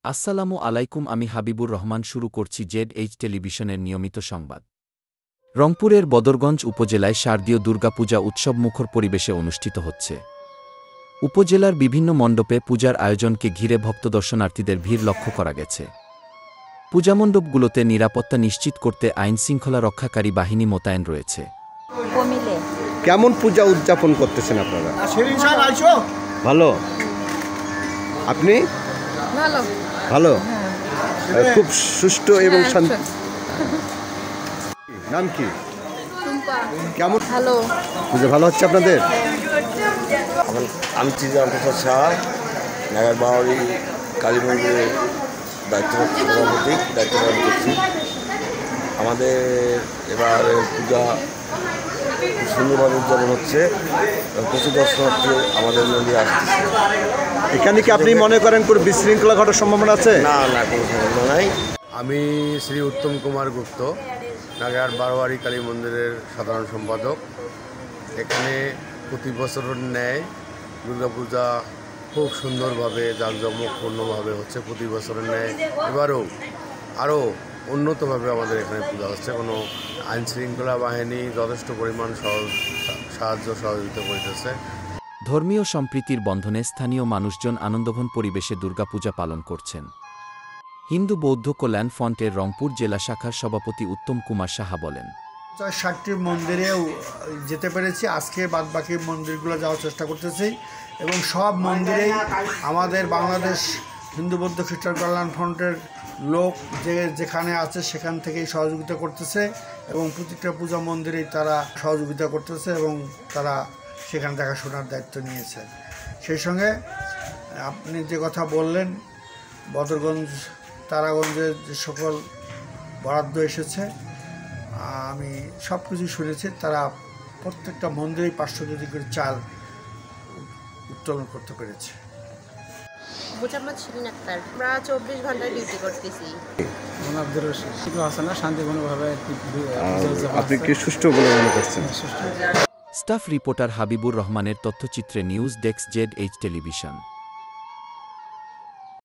আসসালামু আলাইকুম, আমি হাবিবুর রহমান। শুরু করছি জেড টেলিভিশনের নিয়মিত সংবাদ। রংপুরের বদরগঞ্জ উপজেলায় শারদীয় দুর্গাপূজা উৎসবমুখর পরিবেশে অনুষ্ঠিত হচ্ছে। উপজেলার বিভিন্ন মণ্ডপে পূজার আয়োজনকে ঘিরে ভক্তদর্শনার্থীদের ভিড় লক্ষ্য করা গেছে। পূজামণ্ডপগুলোতে নিরাপত্তা নিশ্চিত করতে আইনশৃঙ্খলা রক্ষাকারী বাহিনী মোতায়েন রয়েছে। কেমন পূজা উদযাপন করতেছেন আপনারা? ভালো। আপনি? ভালো। ভালো, খুব সুষ্ঠু এবং শান্তি। নাম কি? কেমন ভালো পূজা ভালো হচ্ছে আপনাদের? আমি চিজাম প্রসাদ শাহ, নাগার বাউরি কালী মন্দিরের দায়িত্ব পালন করছি। আমাদের এবার পূজা খুব সুন্দরভাবে উদযাপন হচ্ছে এবং প্রচুর দর্শনার্থী আমাদের মন্দিরে আসতেছে। এখানে কি আপনি মনে করেন কোনো বিশৃঙ্খলা ঘটার সম্ভাবনা আছে? না, কোনো সম্ভাবনা নাই। আমি শ্রী উত্তম কুমার গুপ্ত, নাগার বারোয়ারি কালী মন্দিরের সাধারণ সম্পাদক। এখানে প্রতি বছরের ন্যায় দুর্গাপূজা খুব সুন্দরভাবে জাঁকজমকপূর্ণভাবে হচ্ছে। প্রতি বছরের ন্যায় এবারও আরও উন্নতভাবে আমাদের এখানে পূজা হচ্ছে। কোনো আইনশৃঙ্খলা বাহিনী যথেষ্ট পরিমাণ সাহায্য সহযোগিতা করতেছে। ধর্মীয় সম্প্রীতির বন্ধনে স্থানীয় মানুষজন আনন্দঘন পরিবেশে দুর্গাপূজা পালন করছেন। হিন্দু বৌদ্ধ কল্যাণ ফ্রন্টের রংপুর জেলা শাখার সভাপতি উত্তম কুমার সাহা বলেন, 60টি মন্দিরেও যেতে পেরেছি। আজকে বাদবাকি মন্দিরগুলো যাওয়ার চেষ্টা করতেছি এবং সব মন্দিরেই আমাদের বাংলাদেশ হিন্দু বৌদ্ধ খ্রিস্টান কল্যাণ ফ্রন্টের লোক যেখানে আছে সেখান থেকেই সহযোগিতা করতেছে এবং প্রতিটা পূজা মন্দিরেই তারা সহযোগিতা করতেছে এবং তারা সেখানে দেখাশোনার দায়িত্ব নিয়েছে। সেই সঙ্গে আপনি যে কথা বললেন, বদরগঞ্জ তারাগঞ্জের যে সকল বরাদ্দ এসেছে, আমি সব কিছু শুনেছি। তারা প্রত্যেকটা মন্দিরেই 500 কেজি করে চাল উত্তোলন করতে পেরেছে। মোহাম্মদ শিরিন আক্তার, আমরা 24 ঘন্টায় ডিউটি করতেছি। শান্তিপূর্ণভাবে আপনি কি সুষ্ঠু বলে মনে করছেন? স্টাফ রিপোর্টার হাবিবুর রহমানের তথ্যচিত্রে নিউজ ডেস্ক জেড টেলিভিশন।